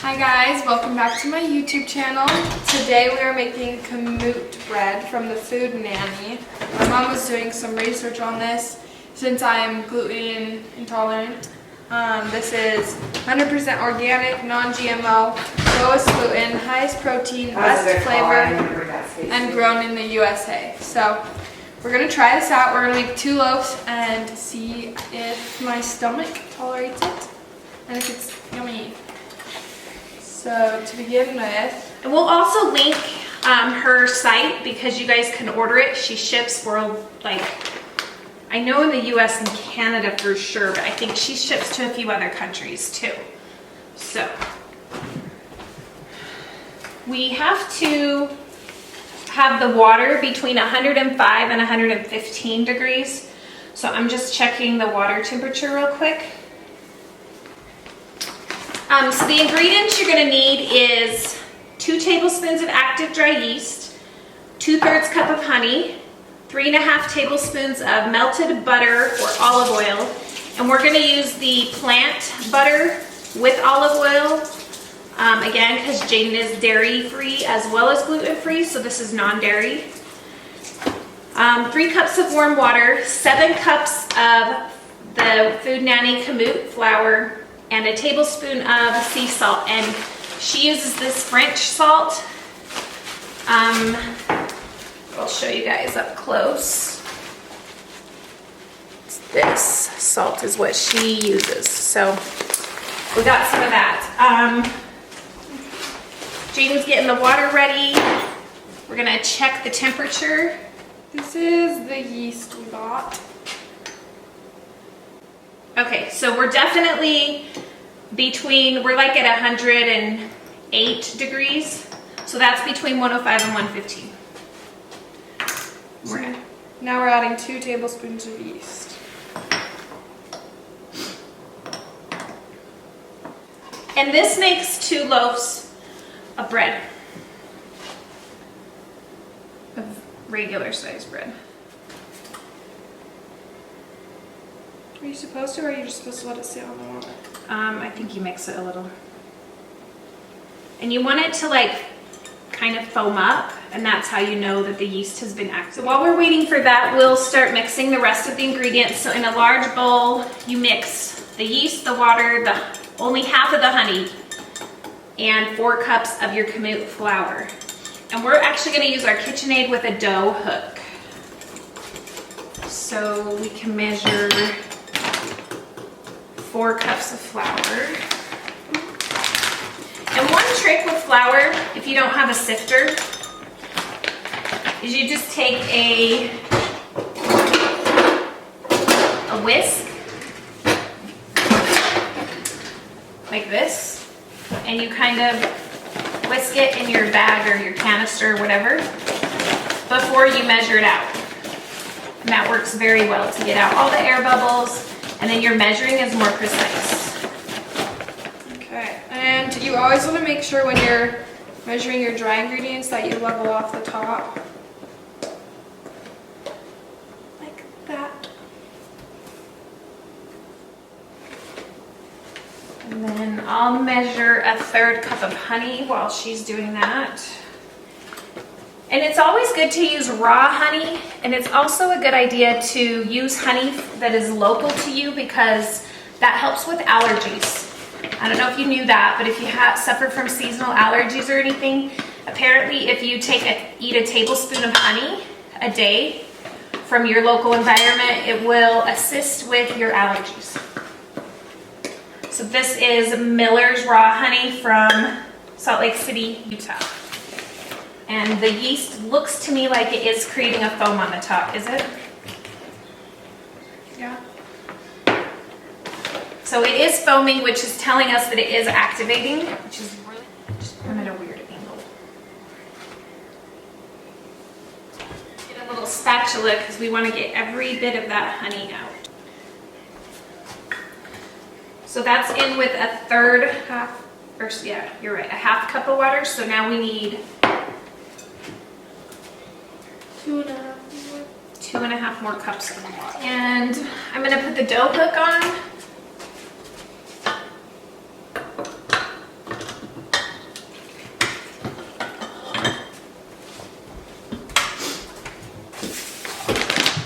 Hi guys, welcome back to my YouTube channel. Today we are making Kamut bread from the Food Nanny. My mom was doing some research on this since I'm gluten intolerant. This is 100% organic, non-GMO, lowest gluten, highest protein, best flavor, and grown in the USA. So we're going to try this out. We're going to make 2 loaves and see if my stomach tolerates it and if it's yummy. So to begin with, and we'll also link her site because you guys can order it. She ships world, like, I know in the US and Canada for sure, but I think she ships to a few other countries too. So we have to have the water between 105 and 115 degrees. So I'm just checking the water temperature real quick. So the ingredients you're going to need is 2 tablespoons of active dry yeast, 2/3 cup of honey, 3.5 tablespoons of melted butter or olive oil, and we're going to use the plant butter with olive oil, again because Jaidyn is dairy free as well as gluten free, so this is non-dairy. 3 cups of warm water, 7 cups of the Food Nanny Kamut Flour, and a tablespoon of sea salt, and she uses this French salt. I'll show you guys up close. This salt is what she uses, so we got some of that. Jaidyn's getting the water ready. We're gonna check the temperature. this is the yeast we got. Okay, so we're definitely we're like at 108 degrees. So that's between 105 and 115. Now we're adding 2 tablespoons of yeast. And this makes 2 loaves of bread. Of regular size bread. Are you supposed to, or are you just supposed to let it sit on the water? I think you mix it a little. And you want it to like kind of foam up, and that's how you know that the yeast has been active. So while we're waiting for that, we'll start mixing the rest of the ingredients. So in a large bowl, you mix the yeast, the water, only half of the honey, and 4 cups of your Kamut flour. And we're actually going to use our KitchenAid with a dough hook. So we can measure 4 cups of flour. And one trick with flour, if you don't have a sifter, is you just take a whisk, like this, and you kind of whisk it in your bag or your canister or whatever before you measure it out. And that works very well to get out all the air bubbles, and then your measuring is more precise. Okay, and you always want to make sure when you're measuring your dry ingredients that you level off the top. Like that. And then I'll measure a 1/3 cup of honey while she's doing that. And it's always good to use raw honey, and it's also a good idea to use honey that is local to you because that helps with allergies. I don't know if you knew that, but if you suffer from seasonal allergies or anything, apparently if you eat a tablespoon of honey a day from your local environment, it will assist with your allergies. So this is Miller's raw honey from Salt Lake City, Utah. And the yeast looks to me like it is creating a foam on the top, is it? Yeah. So it is foaming, which is telling us that it is activating, which is really, I'm at a weird angle. Get a little spatula because we want to get every bit of that honey out. So that's in with a 1/2 cup of water. So now we need 2.5 more cups of water. And I'm going to put the dough hook on.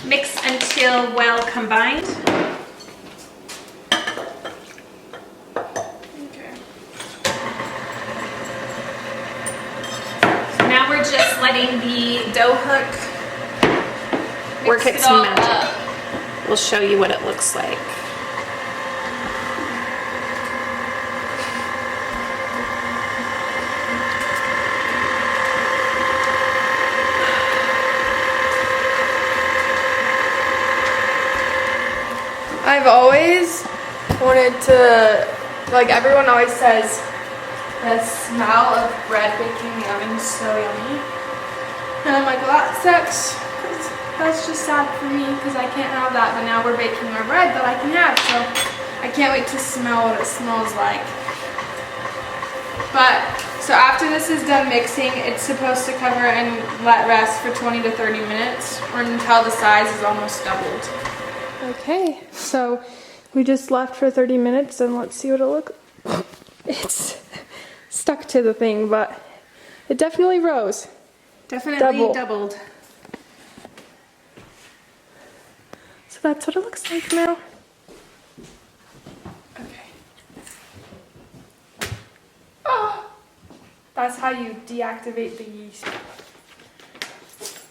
Mix until well combined. Okay. So now we're just letting the dough hook work Mix it its all magic. up. We'll show you what it looks like. I've always wanted to, like everyone always says, the smell of bread baking in the oven is so yummy. And I'm like, well, that sucks. 'Cause that's just sad for me because I can't have that. But now we're baking our bread that I can have, so I can't wait to smell what it smells like. But so after this is done mixing, it's supposed to cover and let rest for 20 to 30 minutes or until the size is almost doubled. Okay, so we just left for 30 minutes and let's see what it looks like. It's stuck to the thing, but it definitely rose. Definitely doubled. So that's what it looks like now. Okay. Oh, that's how you deactivate the yeast.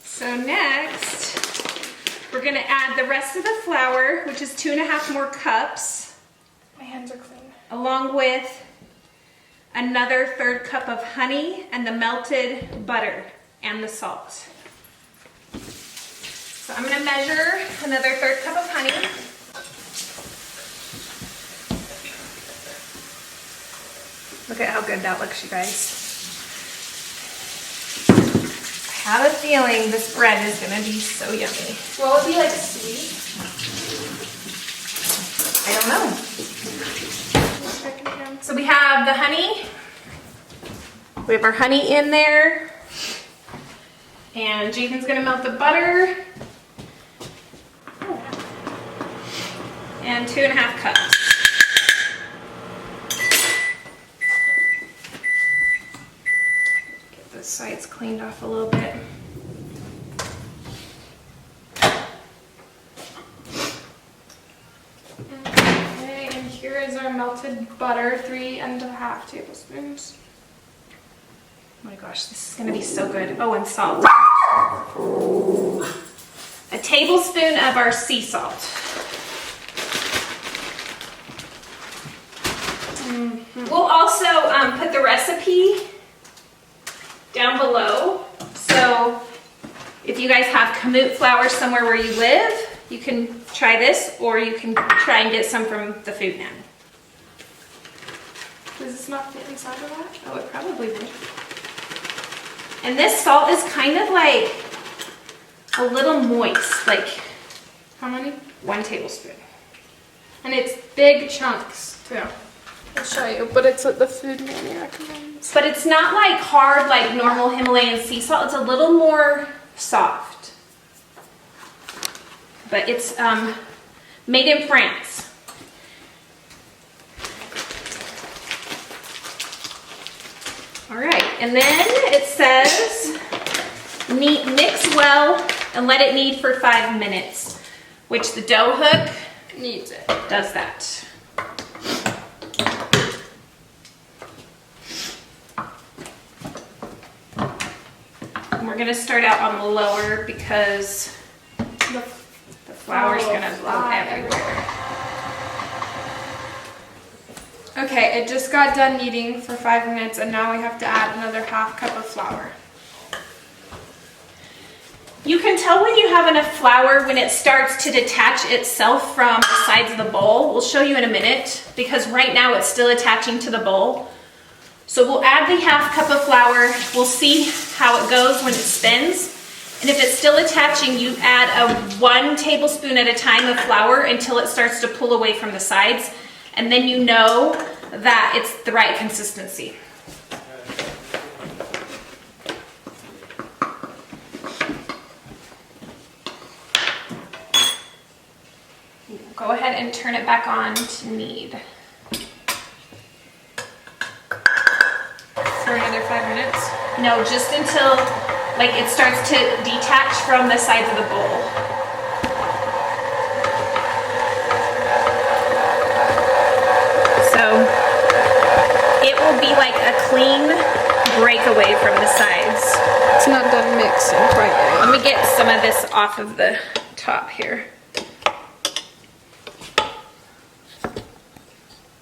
So next, we're gonna add the rest of the flour, which is 2.5 more cups, My hands are clean. along with another 1/3 cup of honey and the melted butter and the salt. So I'm gonna measure another 1/3 cup of honey. Look at how good that looks, you guys. I have a feeling this bread is gonna be so yummy. What would be like sweet? I don't know. Check it again. So we have the honey. We have our honey in there. And Jaidyn's gonna melt the butter. And 2.5 cups. Get the sides cleaned off a little bit. Okay, and here is our melted butter, 3.5 tablespoons. Oh my gosh, this is gonna be so good. Oh, and salt. A tablespoon of our sea salt. We'll also put the recipe down below. So if you guys have Kamut Flour somewhere where you live, you can try this, or you can try and get some from the Food Nanny. Does this not fit inside of that? Oh, it probably would. And this salt is kind of like a little moist, like How many? 1 tablespoon. And it's big chunks too. I'll show you, but it's what the Food Nanny recommends. But it's not like hard like normal Himalayan sea salt. It's a little more soft. But it's made in France. All right, and then it says mix well and let it knead for 5 minutes, which the dough hook Needs it. does that. And we're gonna start out on the lower because The the flour's gonna go fly everywhere. Okay, it just got done kneading for 5 minutes and now we have to add another 1/2 cup of flour. You can tell when you have enough flour when it starts to detach itself from the sides of the bowl. We'll show you in a minute because right now it's still attaching to the bowl. So we'll add the 1/2 cup of flour. We'll see how it goes when it spins. And if it's still attaching, you add a 1 tablespoon at a time of flour until it starts to pull away from the sides. And then you know that it's the right consistency. Go ahead and turn it back on to knead. For another 5 minutes. No, just until like it starts to detach from the sides of the bowl. stick away from the sides. It's not done mixing quite yet. Let me get some of this off of the top here.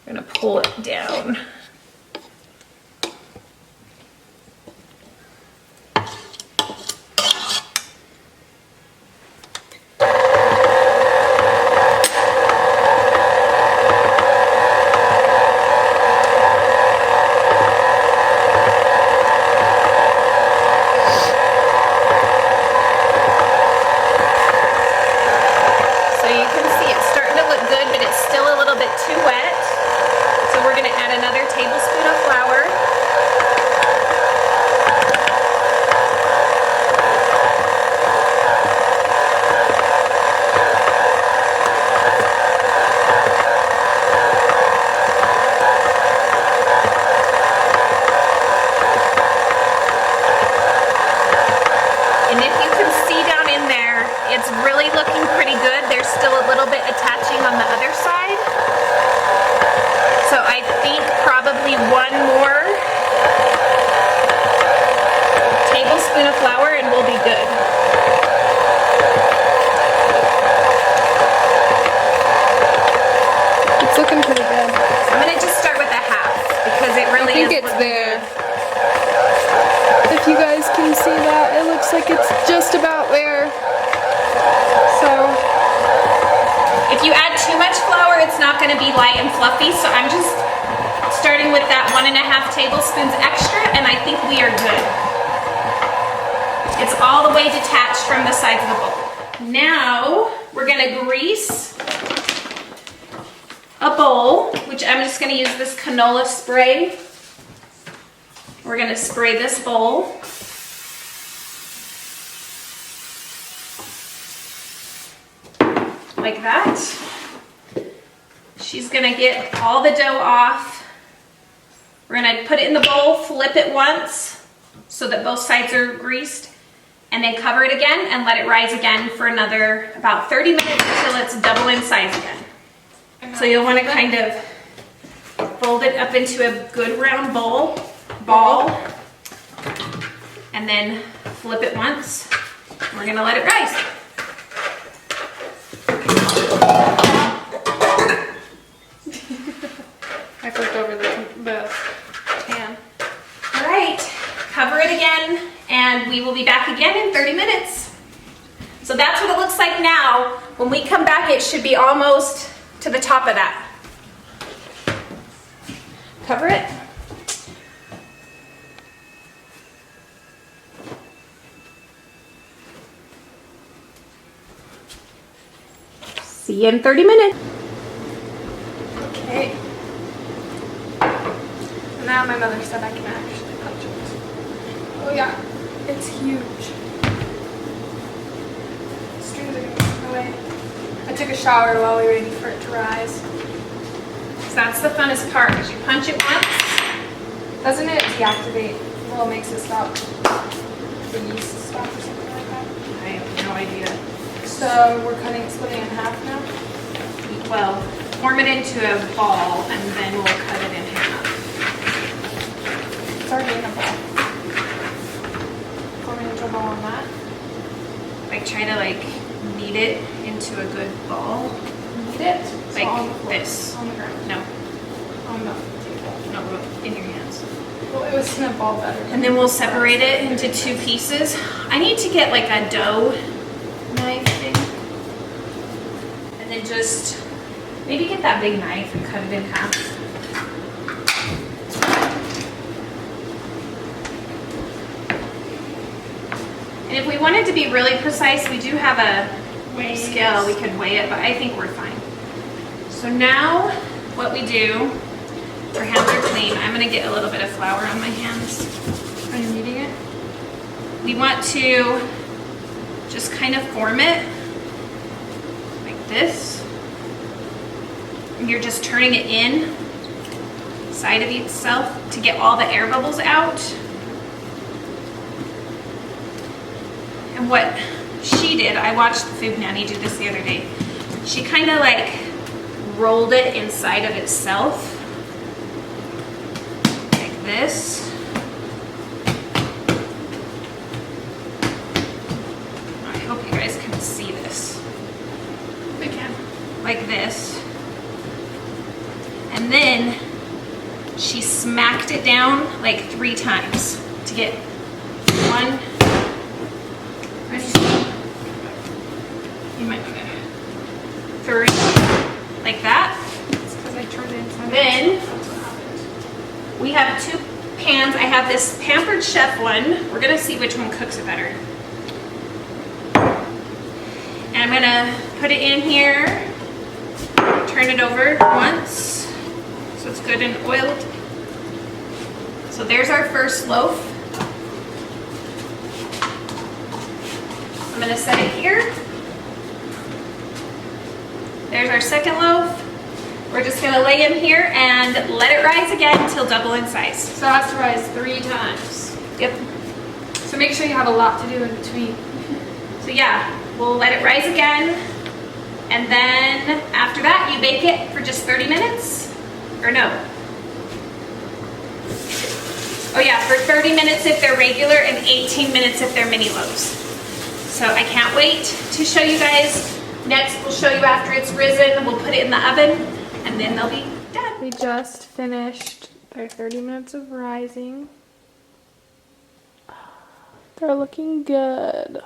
I'm gonna pull it down. Like it's just about there. So if you add too much flour, it's not going to be light and fluffy. So I'm just starting with that 1.5 tablespoons extra, and I think we are good. It's all the way detached from the sides of the bowl. Now we're going to grease a bowl, which I'm just going to use this canola spray. We're going to spray this bowl. Like that. She's gonna get all the dough off. We're gonna put it in the bowl, flip it once so that both sides are greased, and then cover it again and let it rise again for another about 30 minutes until it's double in size again. So you'll want to kind of fold it up into a good round ball, and then flip it once. We're gonna let it rise. I flipped over the pan. All right, cover it again, and we will be back again in 30 minutes. So that's what it looks like now. When we come back, it should be almost to the top of that. Cover it. See you in 30 minutes. Okay. Now my mother said I can actually punch it. Oh yeah, it's huge. Strings are gonna go away. I took a shower while we were waiting for it to rise. So that's the funnest part, is you punch it once. Doesn't it deactivate? Well, it makes it stop. The yeast stop or something like that. I have no idea. So we're splitting it in half now? Well, form it into a ball and then we'll cut it in half. It's already in a ball. Form it into a ball on that? Like try to like knead it into a good ball. Knead it? So Like on the floor, this. on the ground. No, On the table. no, in your hands. Well, it was in a ball better. And then we'll separate it into 2 pieces. I need to get like a dough knife thing. And then just maybe get that big knife and cut it in half. And if we wanted to be really precise, we do have a scale. We could weigh it, but I think we're fine. So now what we do, our hands are clean. I'm gonna get a little bit of flour on my hands. Are you kneading it? We want to just kind of form it like this. And you're just turning it in side of itself to get all the air bubbles out. And what she did, I watched the Food Nanny do this the other day. She kind of like rolled it inside of itself like this. smacked it down like 3 times to get 1. You might want to 3, like that. It's because I turned it inside. Then we have 2 pans. I have this Pampered Chef one. We're gonna see which one cooks it better. And I'm gonna put it in here, turn it over once, so it's good and oiled. So there's our first loaf. I'm gonna set it here. There's our second loaf. We're just gonna lay him here and let it rise again until double in size. So it has to rise 3 times. Yep. So make sure you have a lot to do in between. So yeah, we'll let it rise again. And then after that, you bake it for just 30 minutes. Or no. Oh yeah, for 30 minutes if they're regular and 18 minutes if they're mini loaves. So I can't wait to show you guys. Next, we'll show you after it's risen. We'll put it in the oven and then they'll be done. We just finished their 30 minutes of rising. They're looking good,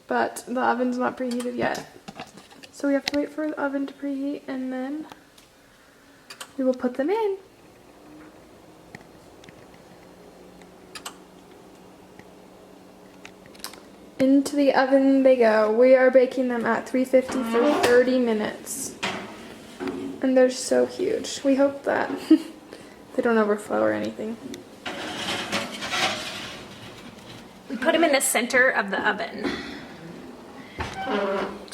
but the oven's not preheated yet. So we have to wait for the oven to preheat and then we will put them in. Into the oven they go. We are baking them at 350 for 30 minutes. And they're so huge. We hope that they don't overflow or anything. We put them in the center of the oven.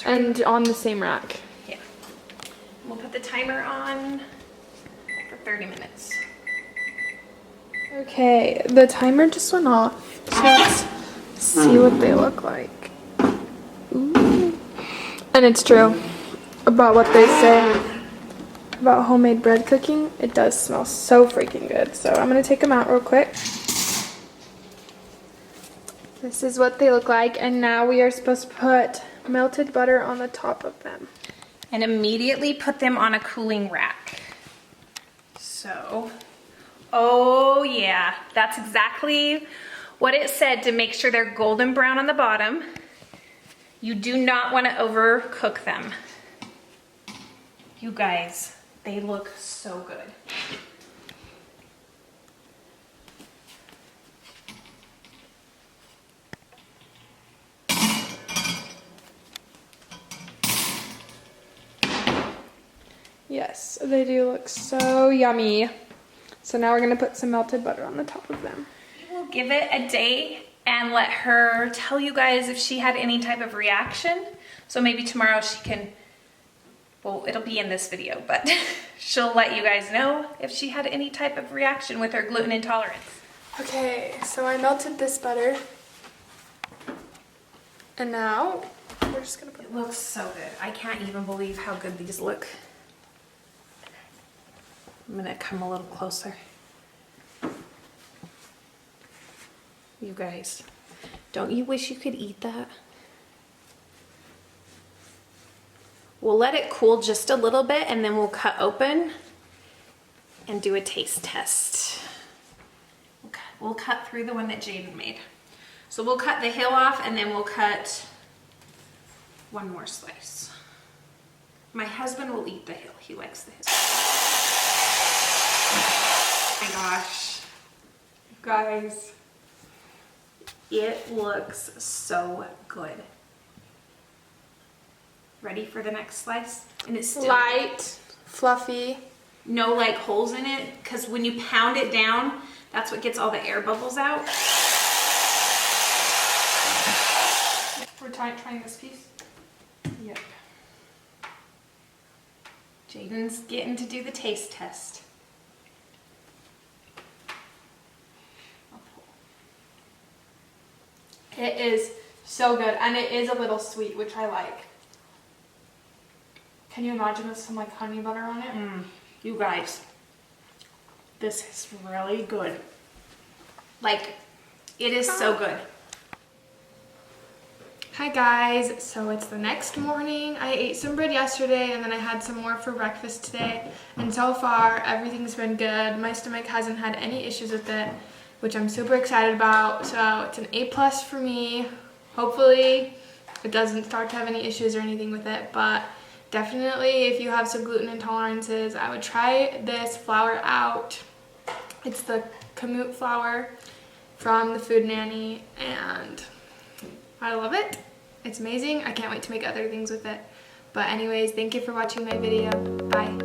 And on the same rack. Yeah. We'll put the timer on for 30 minutes. Okay, the timer just went off. So let's see what they look like. Ooh. And it's true about what they say about homemade bread cooking. It does smell so freaking good. So I'm going to take them out real quick. This is what they look like. And now we are supposed to put melted butter on the top of them. And immediately put them on a cooling rack. So, oh yeah, that's exactly what it said, to make sure they're golden brown on the bottom. You do not want to overcook them. You guys, they look so good. Yes, they do look so yummy. So now we're going to put some melted butter on the top of them. We'll give it a day and let her tell you guys if she had any type of reaction. So maybe tomorrow she can, well, it'll be in this video, but she'll let you guys know if she had any type of reaction with her gluten intolerance. Okay, so I melted this butter. And now we're just going to put It looks so good. I can't even believe how good these look. I'm gonna come a little closer. You guys, don't you wish you could eat that? We'll let it cool just a little bit and then we'll cut open and do a taste test. We'll cut through the one that Jaidyn made. So we'll cut the heel off and then we'll cut one more slice. My husband will eat the heel. He likes the heel. Oh my gosh. Guys, it looks so good. Ready for the next slice? And it's still light, fluffy. No like holes in it, because when you pound it down, that's what gets all the air bubbles out. We're trying this piece. Yep. Jaidyn's getting to do the taste test. It is so good, and it is a little sweet, which I like. Can you imagine with some like honey butter on it? You guys, this is really good. Like, it is so good. Hi guys, so it's the next morning. I ate some bread yesterday and then I had some more for breakfast today. And so far, everything's been good. My stomach hasn't had any issues with it, which I'm super excited about. So it's an A+ for me. Hopefully it doesn't start to have any issues or anything with it, but definitely if you have some gluten intolerances, I would try this flour out. It's the Kamut Flour from the Food Nanny, and I love it. It's amazing. I can't wait to make other things with it. But anyways, thank you for watching my video. Bye.